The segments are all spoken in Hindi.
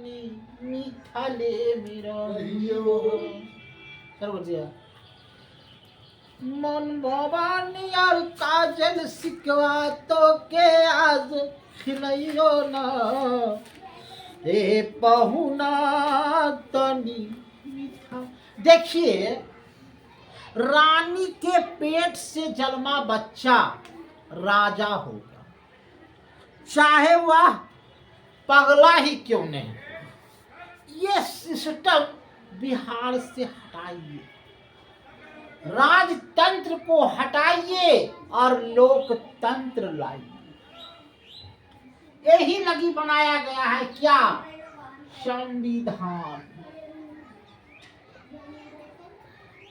रानी मीठा ले मेरा मन भवानी और काजल सिकवा तो के आज खिलैयो न ए पहुना तनी मीठा। देखिए, रानी के पेट से जन्मा बच्चा राजा होगा, चाहे वह पगला ही क्यों नहीं। ये सिस्टम बिहार से हटाइए, राजतंत्र को हटाइए और लोकतंत्र लाइए। यही लगी बनाया गया है क्या? संविधान।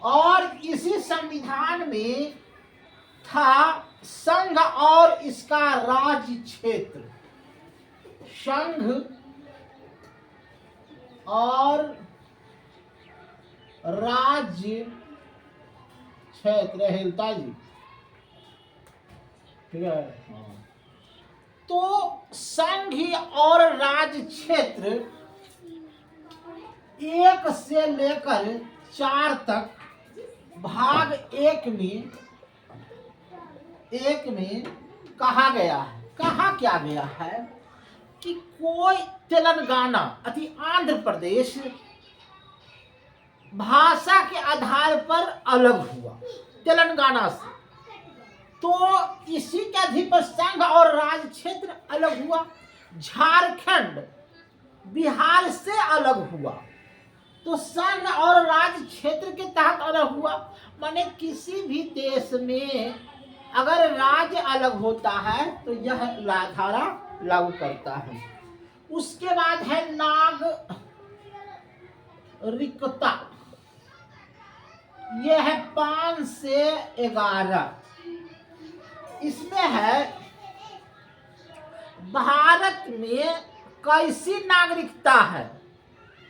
और इसी संविधान में था संघ और इसका राज्य क्षेत्र। संघ और राज्य क्षेत्र हिलता जी, ठीक है। तो संघ और राज्य क्षेत्र 1 से लेकर 4 तक भाग 1 में कहा गया है। कहा क्या गया है कि कोई तेलंगाना अति आंध्र प्रदेश भाषा के आधार पर अलग हुआ तेलंगाना से, तो इसी के अधिक संघ और राज्य क्षेत्र अलग हुआ। झारखंड बिहार से अलग हुआ तो संघ और राज्य क्षेत्र के तहत अलग हुआ। माने किसी भी देश में अगर राज्य अलग होता है तो यह धारा लागू करता है। उसके बाद है नागरिकता, यह है 5 से 11। इसमें है भारत में कैसी नागरिकता है,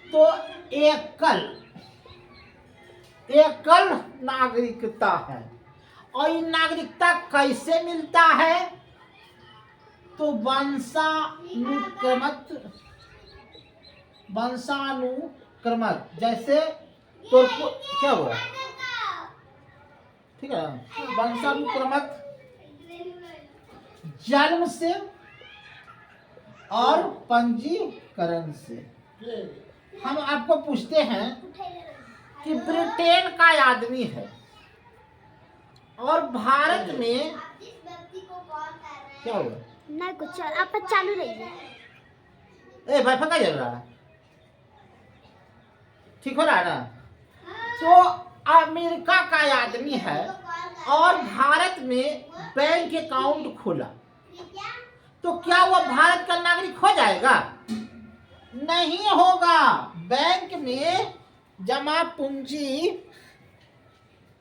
तो एकल नागरिकता है। और ये नागरिकता कैसे मिलता है, तो वंशानुक्रमत। जैसे तो क्या हुआ, ठीक है, वंशानुक्रमत जन्म से और पंजीकरण से। हम आपको पूछते हैं कि ब्रिटेन का आदमी है और भारत में क्या हुआ, नहीं कुछ, आप चालू रहिए। वाईफाई का चल रहा है, ठीक हो रहा है ना। तो अमेरिका का आदमी है और भारत में बैंक अकाउंट खोला, तो क्या वो भारत का नागरिक हो जाएगा? नहीं होगा। बैंक में जमा पूंजी,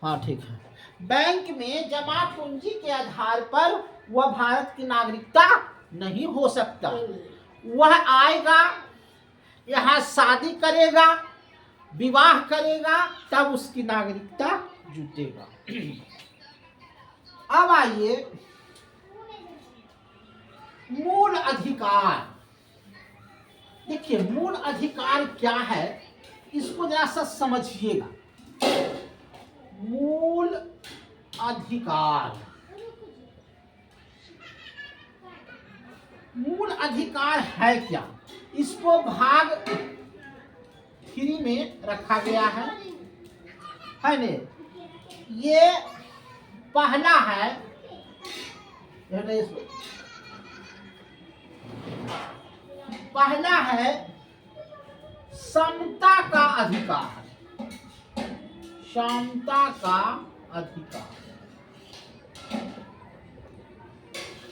हाँ ठीक है, बैंक में जमा पूंजी के आधार पर वह भारत की नागरिकता नहीं हो सकता। वह आएगा, यहाँ शादी करेगा, विवाह करेगा, तब उसकी नागरिकता जुटेगा। अब आइए मूल अधिकार। देखिए, मूल अधिकार क्या है, इसको जरा सा समझिएगा। मूल अधिकार, मूल अधिकार है क्या, इसको भाग 3 में रखा गया है ने। ये पहला है, पहला है समता का अधिकार। समता का अधिकार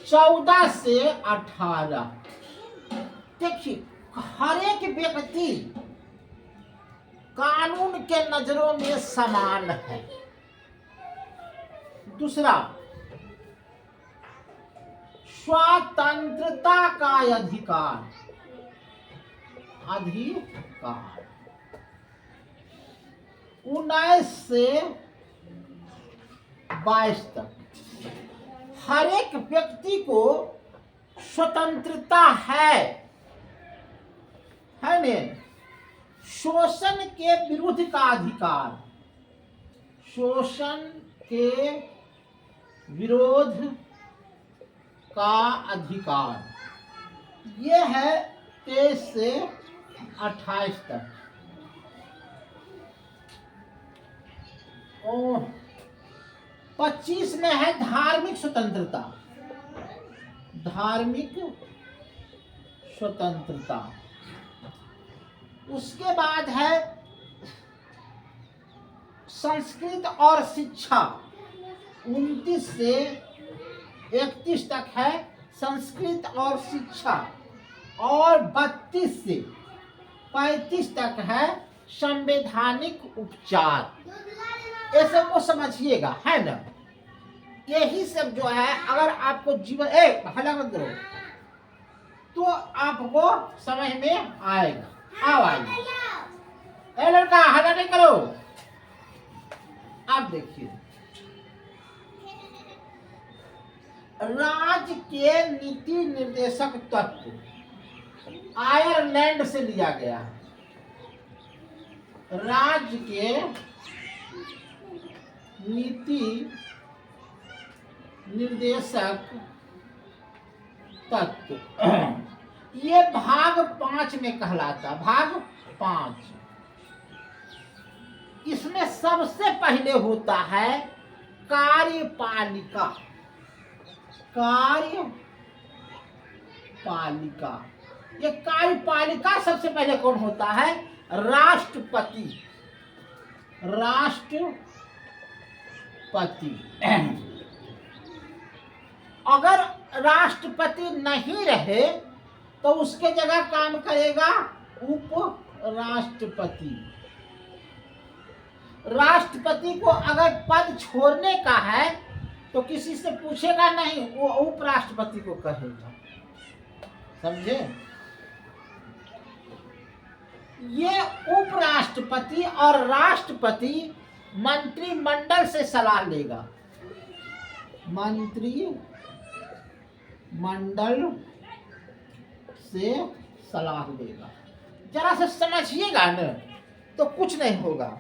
14 से 18। देखिए, हर एक व्यक्ति कानून के नजरों में समान है। दूसरा, स्वतंत्रता का अधिकार 19 से 22 तक हर एक व्यक्ति को स्वतंत्रता है में शोषण के विरुद्ध का अधिकार, शोषण के विरोध का अधिकार, ये है 23 से 28 तक। और 25 में है धार्मिक स्वतंत्रता, धार्मिक स्वतंत्रता। उसके बाद है संस्कृत और शिक्षा, 29 से 31 तक है संस्कृत और शिक्षा, और 32 से 35 तक है संवैधानिक उपचार। ये सब को समझिएगा, है ना। यही सब जो है अगर आपको जीवन हल्ला मत करो तो आपको समझ में आएगा। आओ आइए, लड़का हल्ला नहीं करो। आप देखिए, राज्य के नीति निर्देशक तत्व आयरलैंड से लिया गया है। राज्य के नीति निर्देशक तत्व ये भाग 5 में कहलाता, भाग 5। इसमें सबसे पहले होता है कार्यपालिका, कार्यपालिका। ये कार्यपालिका सबसे पहले कौन होता है? राष्ट्रपति, राष्ट्रपति। अगर राष्ट्रपति नहीं रहे तो उसके जगह काम करेगा उप राष्ट्रपति। राष्ट्रपति को अगर पद छोड़ने का है तो किसी से पूछेगा नहीं, वो उपराष्ट्रपति को कहेगा। समझे? ये उपराष्ट्रपति और राष्ट्रपति मंत्रिमंडल से सलाह लेगा, मंत्रिमंडल से सलाह लेगा। जरा से समझिएगा न तो कुछ नहीं होगा।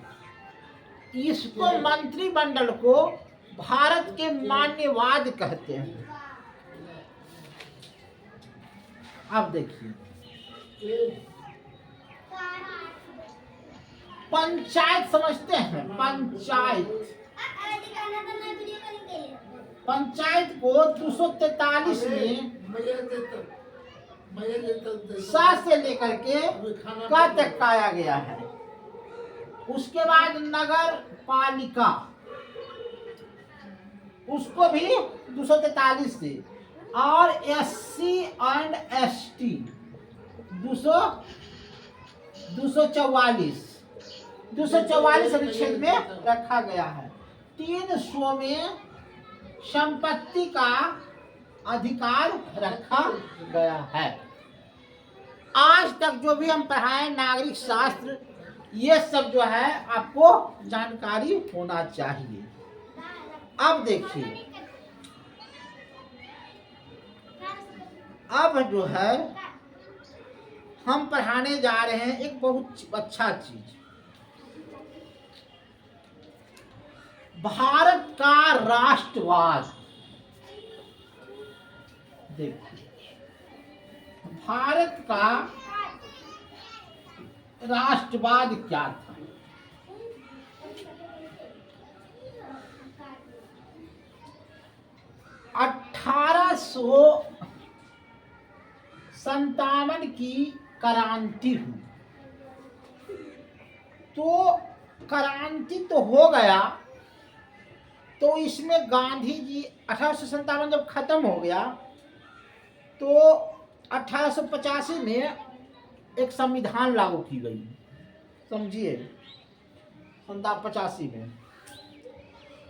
इसको मंत्रिमंडल को भारत के मान्यवाद कहते हैं। अब देखिए, पंचायत समझते हैं? पंचायत को 243 में सा से लेकर के का तक पाया गया है। उसके बाद नगर पालिका, उसको भी 243 से, और SC एंड ST 244 अनुच्छेद में रखा गया है। 300 में संपत्ति का अधिकार रखा गया है। आज तक जो भी हम पढ़ाए नागरिक शास्त्र, ये सब जो है आपको जानकारी होना चाहिए। अब देखिए, अब जो है हम पढ़ाने जा रहे हैं एक बहुत अच्छा चीज, भारत का राष्ट्रवाद। देखिए, भारत का राष्ट्रवाद क्या था? अठारह संतावन की क्रांति हुई। तो क्रांति तो हो गया, तो इसमें गांधी जी 1857 जब खत्म हो गया तो 1885 में एक संविधान लागू की गई। समझिए, 85 में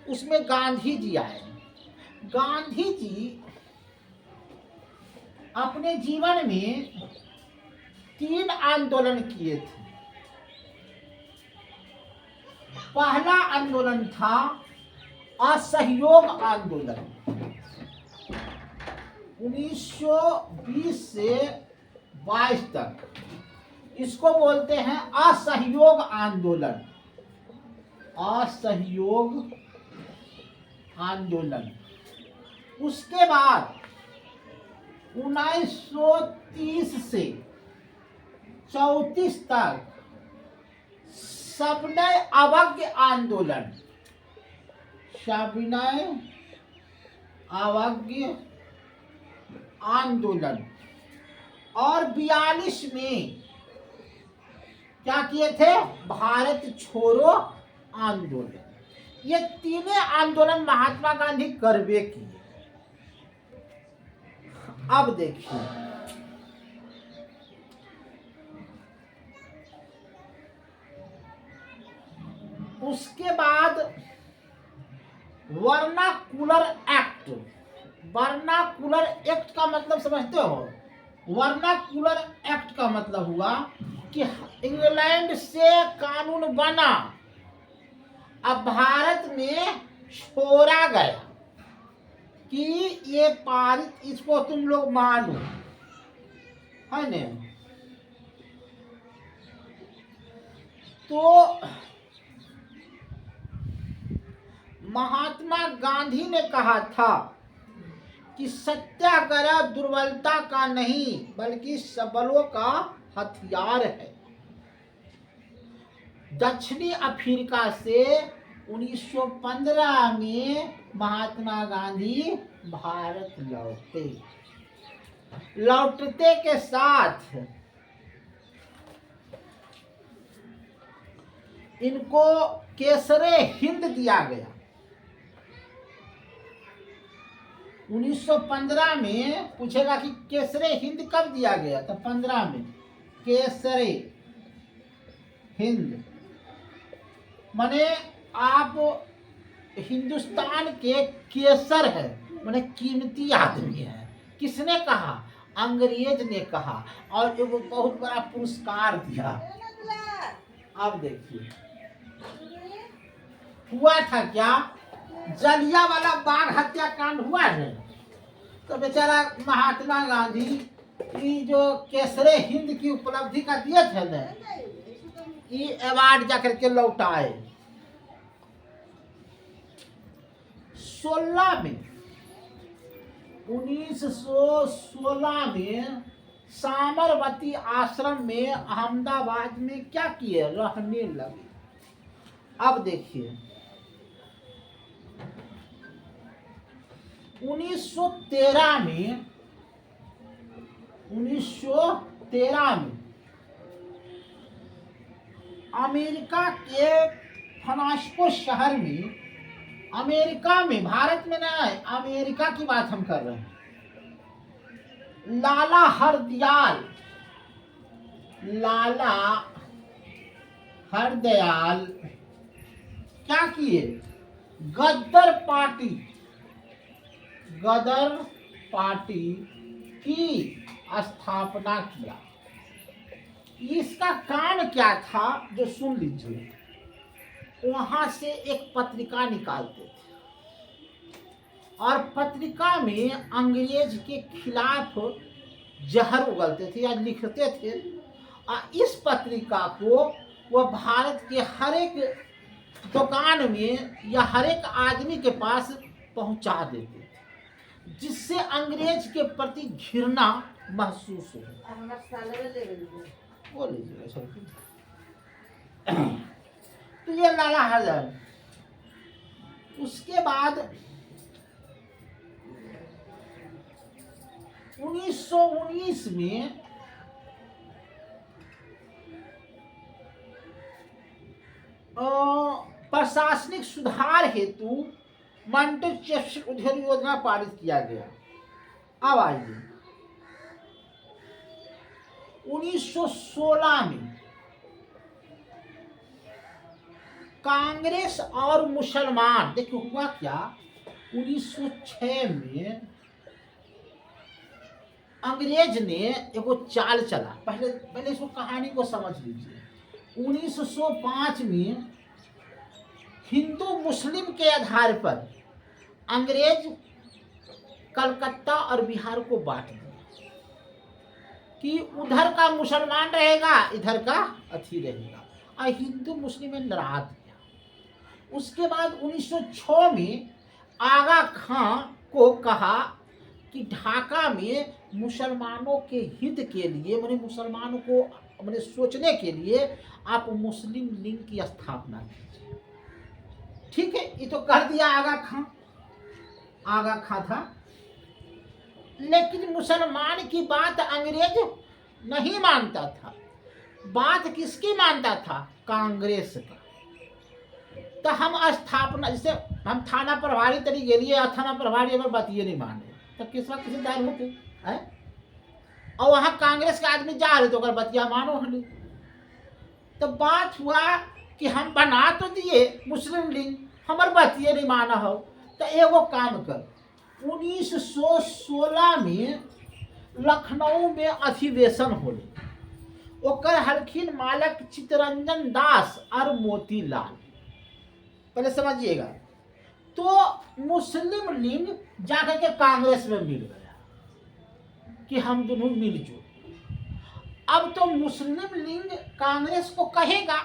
उसमें गांधी जी आए। गांधी जी अपने जीवन में 3 आंदोलन किए थे। पहला आंदोलन था असहयोग आंदोलन, 1920 से 22 तक। इसको बोलते हैं असहयोग आंदोलन। असहयोग आंदोलन। उसके बाद 1930 से 34 तक सविनय अवज्ञा आंदोलन। सविनय अवज्ञा आंदोलन। और 42 में क्या किए थे? भारत छोड़ो आंदोलन। ये तीनों आंदोलन महात्मा गांधी करवे किए। अब देखिए, उसके बाद वर्नाकुलर एक्ट। वर्नाकुलर एक्ट का मतलब समझते हो? वर्नाकुलर एक्ट का मतलब हुआ कि इंग्लैंड से कानून बना, अब भारत में छोड़ा गया कि ये पारित, इसको तुम लोग मानो, है न? तो महात्मा गांधी ने कहा था कि सत्याग्रह दुर्बलता का नहीं बल्कि सबलों का हथियार है। दक्षिणी अफ्रीका से 1915 में महात्मा गांधी भारत लौटे। लौटते के साथ इनको केसरे हिंद दिया गया। 1915 में पूछेगा कि केसरे हिंद कब दिया गया? तो 15 में केसरे हिंद माने आप हिंदुस्तान के केसर है, माने कीमती आदमी है। किसने कहा? अंग्रेज ने कहा, और एक बहुत बड़ा पुरस्कार दिया। अब देखिए हुआ था क्या? जलियांवाला बाग हत्याकांड हुआ है, तो बेचारा महात्मा गांधी की जो केसरे हिंद की उपलब्धि का दिए थे न, ये अवार्ड जाकर के लौटाए। 1916 में साबरमती आश्रम में अहमदाबाद में क्या किए? रहने लगे। अब देखिए 1913 में अमेरिका के फ्रांसिस्को शहर में, अमेरिका में, भारत में नहीं, अमेरिका की बात हम कर रहे हैं, लाला हरदयाल क्या किए? गदर पार्टी की स्थापना किया। इसका काम क्या था जो सुन लीजिए। वहां से एक पत्रिका निकालते थे और पत्रिका में अंग्रेज के खिलाफ जहर उगलते थे या लिखते थे, और इस पत्रिका को वह भारत के हर एक दुकान में या हर एक आदमी के पास पहुंचा देते थे, जिससे अंग्रेज के प्रति घृणा महसूस हो। वो लीजिएगा सर। तो ये लाला हरदयाल। उसके बाद 1919 में प्रशासनिक सुधार हेतु मैनचेस्टर उद्योग योजना पारित किया गया। अब आइए 1916 में कांग्रेस और मुसलमान, देखिए हुआ क्या, 1906 में अंग्रेज ने एगो चाल चला। पहले इसको कहानी को समझ लीजिए। 1905 में हिंदू मुस्लिम के आधार पर अंग्रेज कलकत्ता और बिहार को बांट दिया। कि उधर का मुसलमान रहेगा, इधर का अथी रहेगा, और हिंदू मुस्लिम में लड़ा दिया। उसके बाद 1906 में आगा खां को कहा कि ढाका में मुसलमानों के हित के लिए, मैंने मुसलमानों को मैंने सोचने के लिए आप मुस्लिम लीग की स्थापना कीजिए। ठीक है, ये तो कर दिया आगा खां। आगा खां था, लेकिन मुसलमान की बात अंग्रेज नहीं मानता था। बात किसकी मानता था? कांग्रेस का। तो हम स्थापना, जैसे हम थाना प्रभारी तरी गेलिए और थाना प्रभारी अगर बतिए नहीं माने तो किस वक्त किसी दायर होते है? और वहाँ कांग्रेस के आदमी जा रहे तो अगर बतिया मानो हली। तो बात हुआ कि हम बना तो दिए मुस्लिम लीग, हमार बतिए नहीं माना हो। तो एगो काम कर, 1916 में लखनऊ में अधिवेशन होले, ओकर हलखिन मालक चित्तरंजन दास और मोतीलाल। पहले समझिएगा। तो मुस्लिम लीग जाकर के कांग्रेस में मिल गया कि हम दोनों मिलजुल। अब तो मुस्लिम लीग कांग्रेस को कहेगा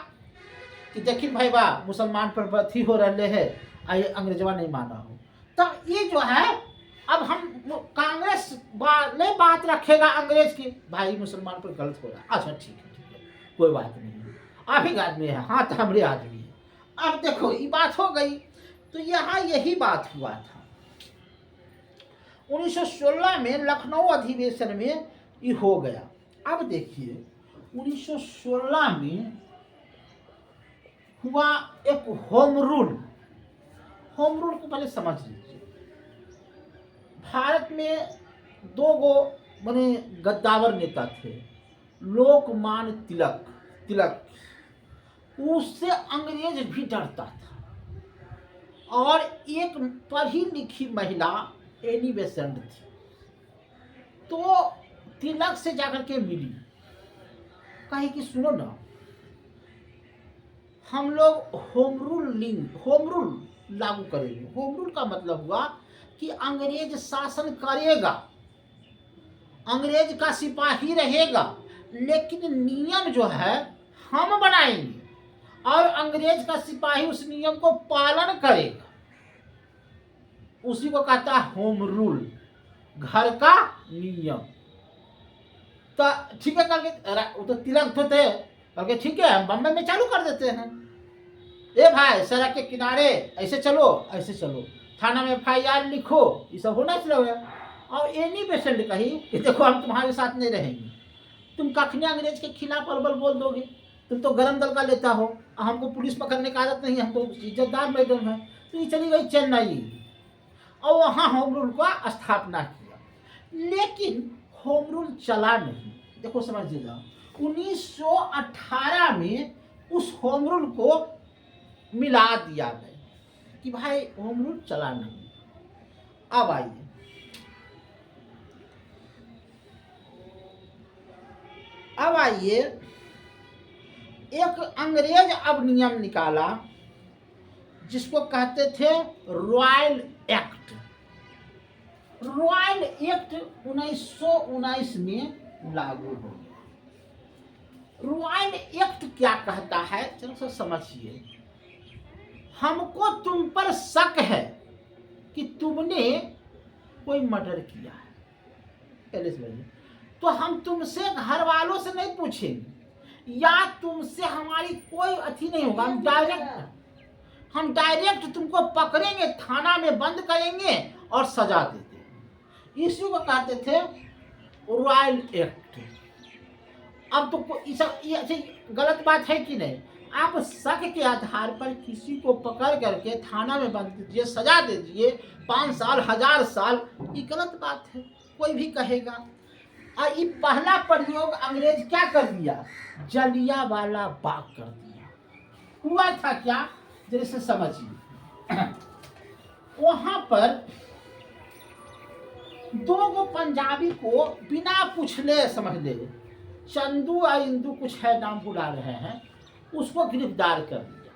कि देखिए भाई बा मुसलमान पर अथी हो रहे है, अंग्रेजवा नहीं माना हो। तब ये जो है, अब हम कांग्रेस वाले बात रखेगा अंग्रेज की, भाई मुसलमान पर गलत हो रहा है। अच्छा ठीक है, कोई बात नहीं, आप ही आदमी है, हाँ तो हमारे आदमी है। अब देखो ये बात हो गई। तो यहाँ यही बात हुआ था 1916 में लखनऊ अधिवेशन में ये हो गया। अब देखिए 1916 में हुआ एक होम रूल। होम रूल को पहले समझ लीजिए। भारत में दो गो माने गद्दावर नेता थे, लोकमान्य तिलक, उससे अंग्रेज भी डरता था। और एक पढ़ी लिखी महिला एनी बेसेंट थी, तो तिलक से जाकर के मिली, कहे कि सुनो ना, हम लोग होम रूल लागू करेंगे। होम रूल का मतलब हुआ कि अंग्रेज शासन करेगा, अंग्रेज का सिपाही रहेगा, लेकिन नियम जो है हम बनाएंगे और अंग्रेज का सिपाही उस नियम को पालन करेगा। उसी को कहता है होम रूल, घर का नियम। तो ठीक है करके, वो तो तिलक तो थे, करके ठीक है हम बम्बई में चालू कर देते हैं। ए भाई सड़क के किनारे ऐसे चलो, थाना में FIR लिखो, ये सब होना चाहिए। और एनी पेशेंट कही कि देखो हम तुम्हारे साथ नहीं रहेंगे, तुम कखने अंग्रेज के खिलाफ अलबल बोल दोगे, तुम तो गरम दल का लेता हो, हमको पुलिस पकड़ने का आदत नहीं है, हम तो इज्जतदार मैडम है। तो ये चली गई चेन्नई और वहाँ होम रूल का स्थापना किया। लेकिन होम रूल चला नहीं। देखो समझिएगा, 1918 में उस होम रूल को मिला दिया गया कि भाई होम रूल चला नहीं। अब आइए एक अंग्रेज अब नियम निकाला जिसको कहते थे रॉयल एक्ट। रॉयल एक्ट 1919 में लागू हो गया। रॉयल एक्ट क्या कहता है, चलो सर समझिए। हमको तुम पर शक है कि तुमने कोई मर्डर किया है, पहले समझिए। तो हम तुमसे घर वालों से नहीं पूछेंगे या तुमसे हमारी कोई अथी नहीं होगा, हम डायरेक्ट तुमको पकड़ेंगे, थाना में बंद करेंगे और सजा देते हैं। इसी को कहते थे रॉयल एक्ट। अब तो ये गलत बात है कि नहीं? आप शक के आधार पर किसी को पकड़ करके थाना में बंद कीजिए, सजा दे दीजिए 5 साल 1000 साल, ये गलत बात है, कोई भी कहेगा। और ये पहला प्रयोग अंग्रेज क्या कर दिया, जलियांवाला बाग कर दिया। हुआ था क्या, जैसे समझिए। वहां पर 2 गो पंजाबी को बिना पूछले समझ ले, चंदू और इंदू कुछ है नाम बुला रहे हैं, उसको गिरफ्तार कर दिया।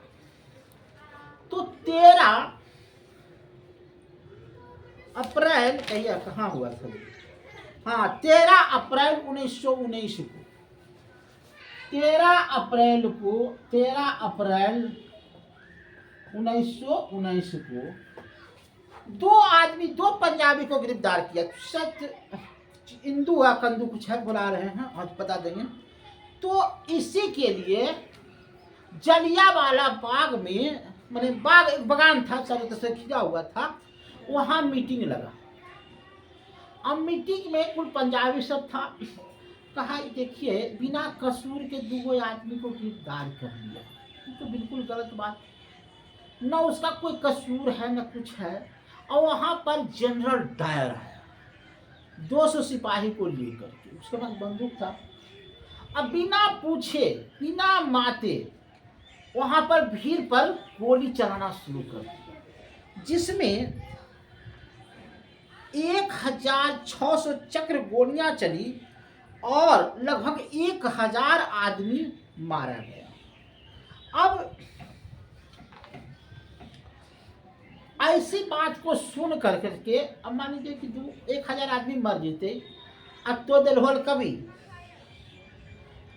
तो 13 अप्रैल कहिए कहाँ हुआ था, हाँ 13 अप्रैल 1919 को 13 अप्रैल 1919 को दो पंजाबी को गिरफ्तार किया। सत्य इंदू या कंदू कुछ है बुला रहे हैं, आज बता देंगे। तो इसी के लिए जलियांवाला बाग में, माने बाग एक बगान था चारों तरफ से खिंचा हुआ था, वहां मीटिंग लगा। अब मीटिंग में कुल पंजाबी सब था। कहा देखिए बिना कसूर के दो आदमी को गिरफ्तार कर लिया, ये तो बिल्कुल गलत बात, न उसका कोई कसूर है न कुछ है। और वहां पर जनरल डायर है 200 सिपाही को लेकर के, उसके पास बंदूक था। अब बिना पूछे बिना माते वहां पर भीड़ पर गोली चलाना शुरू कर दिया, जिसमें 1600 चक्र गोलियां चली और लगभग 1000 आदमी मारा गया। अब ऐसी बात को सुन कर करके, अब मान लीजिए कि 1000 आदमी मर जीते, अब तो दिल होल कभी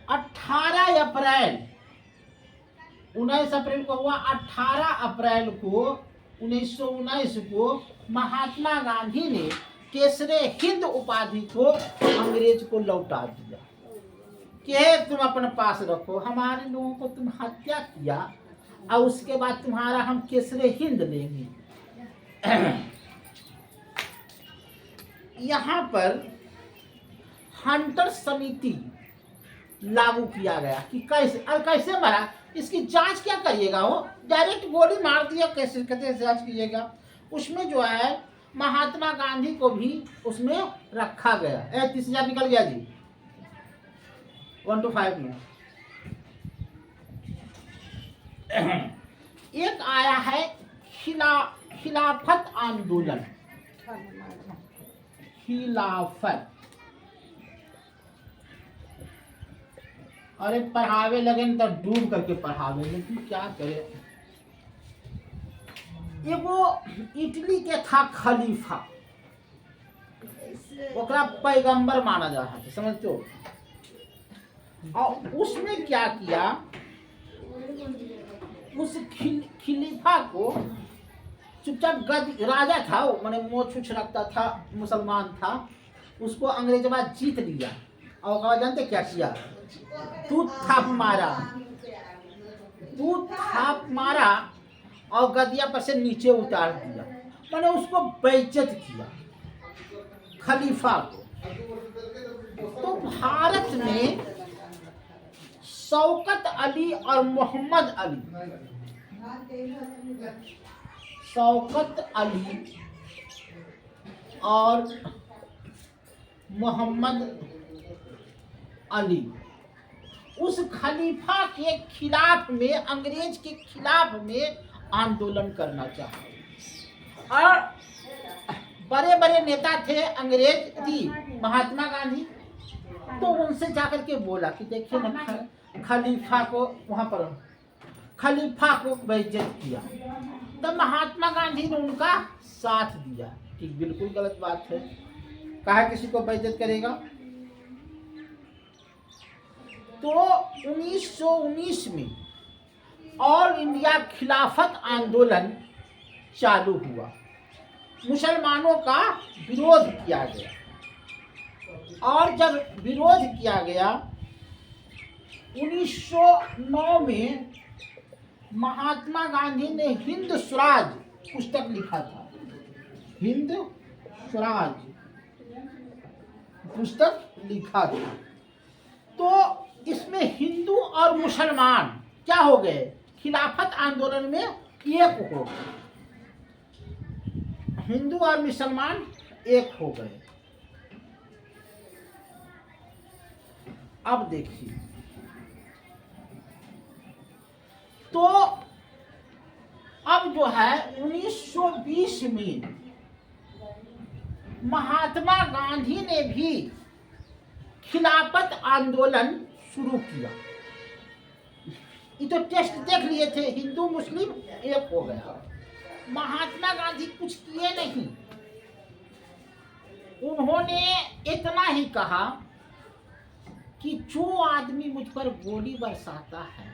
18 अप्रैल 19 अप्रैल को हुआ। 18 अप्रैल को 1919 को महात्मा गांधी ने केसरे हिंद उपाधि को अंग्रेज को लौटा दिया कि तुम अपने पास रखो, हमारे लोगों को तुम हत्या किया और उसके बाद तुम्हारा हम केसरे हिंद लेंगे। यहाँ पर हंटर समिति लागू किया गया कि कैसे मरा, इसकी जांच क्या करिएगा, वो डायरेक्ट गोली मार दिया, कैसे जांच कीजिएगा। उसमें जो है महात्मा गांधी को भी उसमें रखा गया। 30,000 निकल गया जी 1 to 5 में। एक आया है खिलाफत आंदोलन, खिलाफत। अरे पढ़ावे लगे तो डूब करके पढ़ावे, लेकिन क्या करे। ये वो इटली के था खलीफा, ओकरा पैगंबर माना जा है, समझो। और उसने क्या किया, उस खलीफा को चुपचाप राजा था, मैंने मोछ रखता था, मुसलमान था, उसको अंग्रेज बाद जीत लिया। और कहा जानते क्या किया, तू थाप मारा और गदिया पर से नीचे उतार दिया, मैंने उसको बेइज्जत किया खलीफा को। तो भारत में शौकत अली और मोहम्मद अली, शौकत अली और मोहम्मद अली उस खलीफा के खिलाफ में, अंग्रेज के खिलाफ में आंदोलन करना चाहा। और बड़े बड़े नेता थे अंग्रेज थी, महात्मा गांधी, तो उनसे जाकर के बोला कि देखिए ना, खलीफा को वहां पर खलीफा को बेइज्जत किया। तो महात्मा गांधी ने उनका साथ दिया कि बिल्कुल गलत बात है, कहा किसी को बेइज्जत करेगा। तो 1919 में ऑल इंडिया खिलाफत आंदोलन चालू हुआ, मुसलमानों का विरोध किया गया। और जब विरोध किया गया 1909 में महात्मा गांधी ने हिंद स्वराज पुस्तक लिखा था, हिंद स्वराज पुस्तक लिखा था। तो इसमें हिंदू और मुसलमान क्या हो गए, खिलाफत आंदोलन में एक हो गए, हिंदू और मुसलमान एक हो गए। अब देखिए, तो अब जो है 1920 में महात्मा गांधी ने भी खिलाफत आंदोलन शुरू किया। ये तो टेस्ट देख लिए थे, हिंदू मुस्लिम एक हो गया। महात्मा गांधी कुछ किए नहीं, उन्होंने इतना ही कहा कि जो आदमी मुझ पर गोली बरसाता है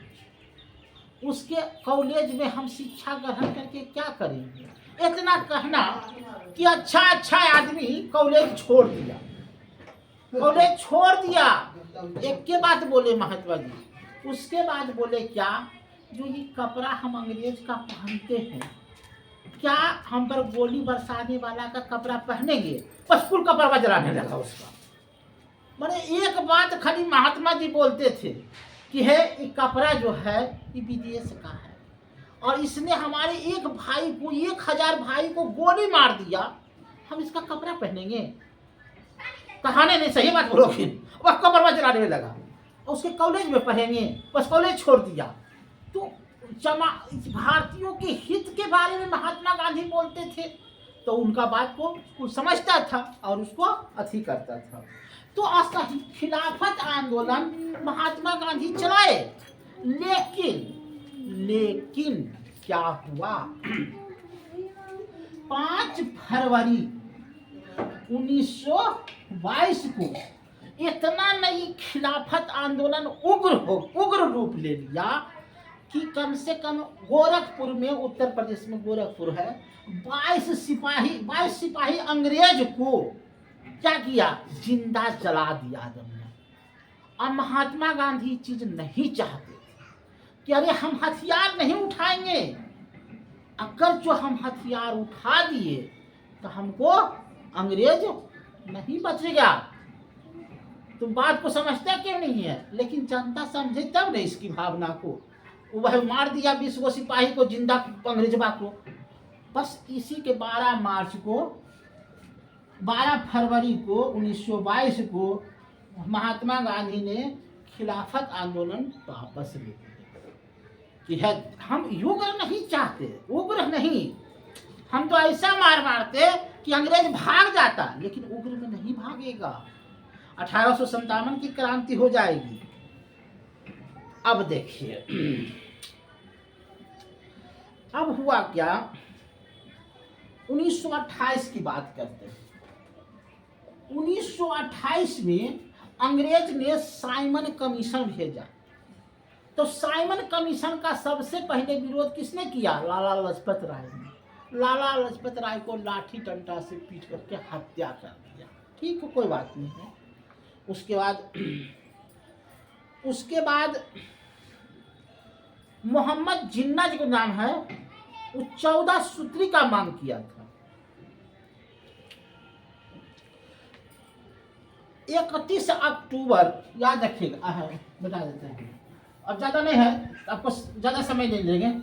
उसके कॉलेज में हम शिक्षा ग्रहण करके क्या करेंगे। इतना कहना कि अच्छा आदमी कॉलेज छोड़ दिया, कॉलेज छोड़ दिया। एक के बाद बोले महात्मा जी, उसके बाद बोले क्या, जो ये कपड़ा हम अंग्रेज का पहनते हैं, क्या हम पर गोली बरसाने वाला का कपड़ा पहनेंगे। बस कुल कपड़ा जलाने लगा उसका। मैंने एक बात खाली महात्मा जी बोलते थे कि है ये कपड़ा जो है ये विदेश का है और इसने हमारे एक भाई को 1000 भाई को गोली मार दिया, हम इसका कपड़ा पहनेंगे। कहानी नहीं, सही बात बोलोगे। वह कपड़ा जलाने में लगा और उसके कॉलेज में पढ़ेंगे, बस कॉलेज छोड़ दिया। तो भारतीयों के हित के बारे में महात्मा गांधी बोलते थे तो उनका बात को कुछ समझता था और उसको अथी करता था। तो असही खिलाफत आंदोलन महात्मा गांधी चलाए, लेकिन क्या हुआ, 5 फरवरी 1922 को इतना नई खिलाफत आंदोलन उग्र रूप ले लिया कि कम से कम गोरखपुर में, उत्तर प्रदेश में गोरखपुर है, 22 सिपाही अंग्रेज को क्या किया, जिंदा जला दिया आदम ने। अब महात्मा गांधी चीज नहीं चाहते कि अरे हम हथियार नहीं उठाएंगे, अगर जो हम हथियार उठा दिए तो हमको अंग्रेज नहीं बचेगा। तुम बात को समझते क्यों नहीं है, लेकिन जनता समझे तब नहीं इसकी भावना को। वह मार दिया 20 गो सिपाही को जिंदा अंग्रेजबा को। बस इसी के 12 फरवरी को 1922 को महात्मा गांधी ने खिलाफत आंदोलन वापस ले लिया कि है हम उग्र नहीं चाहते, उग्र नहीं, हम तो ऐसा मारते कि अंग्रेज भाग जाता, लेकिन उग्र में नहीं भागेगा। 1857 की क्रांति हो जाएगी। अब देखिए अब हुआ क्या, 1928 की बात करते हैं। 1928 में अंग्रेज ने साइमन कमीशन भेजा। तो साइमन कमीशन का सबसे पहले विरोध किसने किया, लाला लाजपत राय ने। लाला लाजपत राय को लाठी डंडा से पीट करके हत्या कर दिया। ठीक है, कोई बात नहीं है। उसके बाद मोहम्मद जिन्ना जी का नाम है, वो 14 सूत्री का मांग किया था। 31 अक्टूबर, याद रखिएगा, बता देते हैं, अब ज्यादा नहीं है, आपको ज्यादा समय नहीं लेंगे,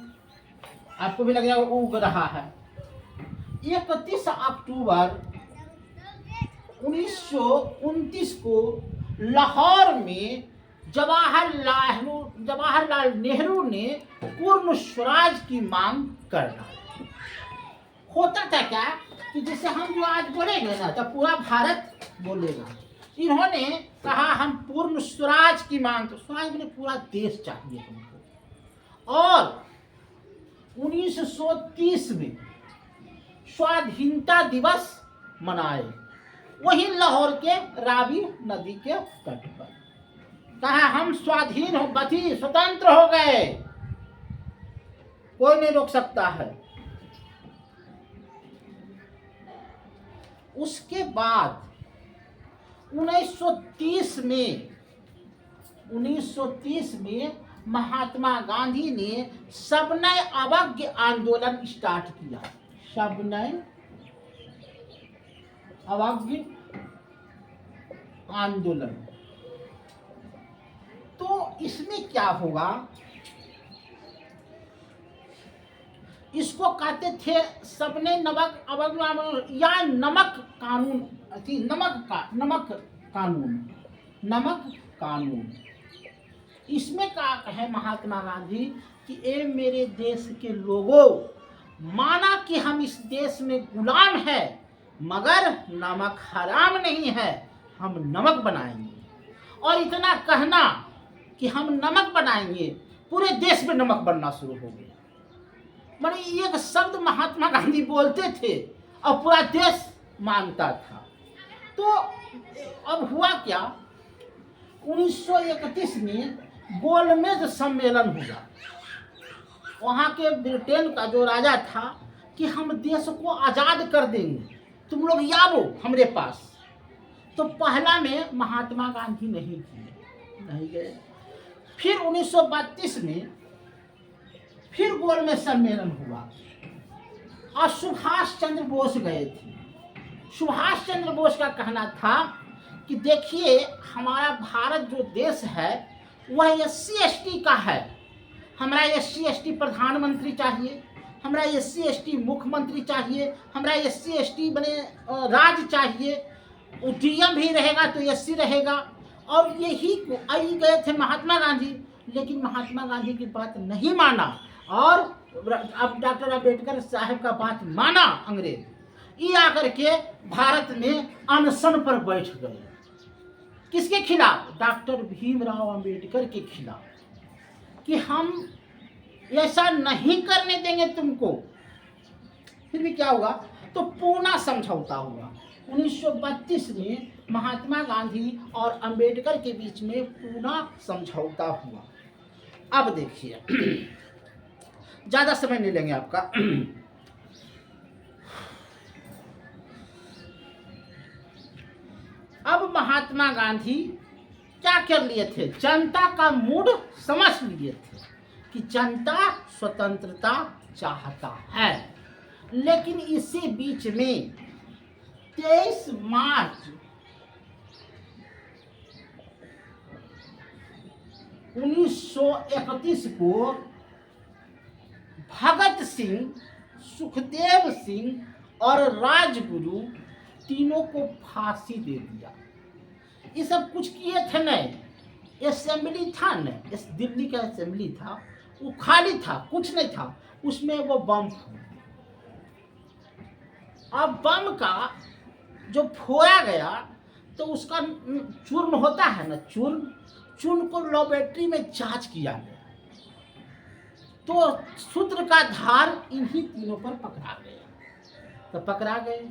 आपको भी लगेगा उग रहा है। 31 अक्टूबर 1929 को लाहौर में जवाहरलाल नेहरू ने पूर्ण स्वराज की मांग कर डाली। होता था क्या कि जैसे हम जो आज बोलेंगे ना तो पूरा भारत बोलेगा। इन्होंने कहा हम पूर्ण स्वराज की मांग, तो स्वराज में पूरा देश चाहिए हमको। और 1930 में स्वाधीनता दिवस मनाए, वही लाहौर के रावी नदी के तट पर। कहा हम स्वाधीन हो, बची, स्वतंत्र हो गए, कोई नहीं रोक सकता है। उसके बाद 1930 में महात्मा गांधी ने सबनय अवज्ञ आंदोलन स्टार्ट किया। सबनय अवज्ञ आंदोलन। तो इसमें क्या होगा, इसको कहते थे सबने अवज्ञ या नमक कानून, नमक कानून। इसमें क्या कहे महात्मा गांधी कि ए मेरे देश के लोगों, माना कि हम इस देश में गुलाम है, मगर नमक हराम नहीं है, हम नमक बनाएंगे। और इतना कहना कि हम नमक बनाएंगे, पूरे देश में नमक बनना शुरू हो गया। माने एक शब्द महात्मा गांधी बोलते थे और पूरा देश मानता था। तो अब हुआ क्या, 1931 में गोलमेज सम्मेलन हुआ। वहाँ के ब्रिटेन का जो राजा था कि हम देश को आज़ाद कर देंगे, तुम लोग आओ हमारे पास। तो पहला में महात्मा गांधी नहीं गए। फिर 1932 में फिर गोलमेज सम्मेलन हुआ और सुभाष चंद्र बोस गए थे। सुभाष चंद्र बोस का कहना था कि देखिए, हमारा भारत जो देश है वह SC/ST का है। हमारा SC/ST प्रधानमंत्री चाहिए, हमारा SC/ST मुख्यमंत्री चाहिए, हमारा SC/ST बने राज चाहिए। DM भी रहेगा तो SC रहेगा। और यही गए थे महात्मा गांधी, लेकिन महात्मा गांधी की बात नहीं माना और अब डॉक्टर अम्बेडकर साहब का बात माना अंग्रेज। ये आकर के भारत में अनशन पर बैठ गए। किसके खिलाफ? डॉक्टर भीमराव अंबेडकर के खिलाफ, कि हम ऐसा नहीं करने देंगे तुमको। फिर भी क्या हुआ? तो पूना समझौता हुआ 1932 में। महात्मा गांधी और अंबेडकर के बीच में पूना समझौता हुआ। अब देखिए, ज्यादा समय नहीं लेंगे आपका। अब महात्मा गांधी क्या कर लिए थे? जनता का मूड समझ लिए थे कि जनता स्वतंत्रता चाहता है। लेकिन इसी बीच में 23 मार्च 1931 को भगत सिंह, सुखदेव सिंह और राजगुरु तीनों को फांसी दे दिया। ये सब कुछ किए थे नहीं। असेंबली था न, इस दिल्ली का असेंबली था, वो खाली था, कुछ नहीं था उसमें। वो बम फोड़ा। अब बम का जो फोड़ा गया तो उसका चूर्ण होता है ना, चूर्ण को लेबोरेटरी में जांच किया गया तो सूत्र का धार इन्हीं तीनों पर पकड़ा गया। तो पकड़ा गए,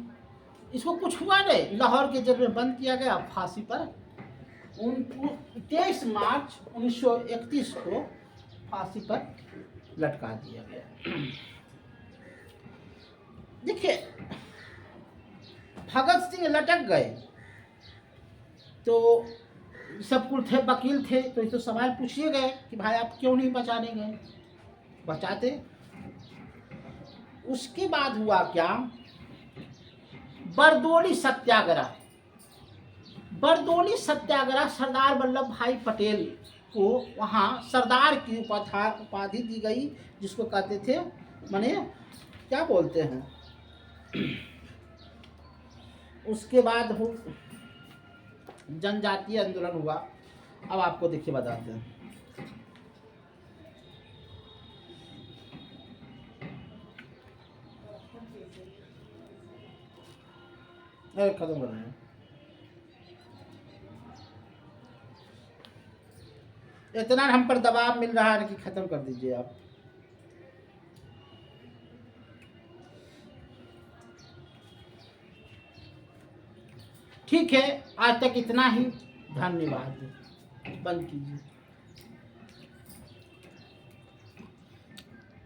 इसको कुछ हुआ नहीं। लाहौर के जेल में बंद किया गया, फांसी पर 23 मार्च 1931 को फांसी पर लटका दिया गया। देखिए, भगत सिंह लटक गए तो सब कुछ थे, वकील थे, तो इस तो सवाल पूछिए गए कि भाई आप क्यों नहीं बचाने गए? बचाते। उसके बाद हुआ क्या? बरदोली सत्याग्रह। बरदोली सत्याग्रह सरदार वल्लभ भाई पटेल को वहाँ सरदार की उपाधि दी गई, जिसको कहते थे, माने क्या बोलते हैं। उसके बाद हो जनजातीय आंदोलन हुआ। अब आपको देखिए बताते हैं। खत्म कर रहे हैं। इतना हम पर दबाव मिल रहा है कि खत्म कर दीजिए आप। ठीक है, आज तक इतना ही। धन्यवाद। बंद कीजिए।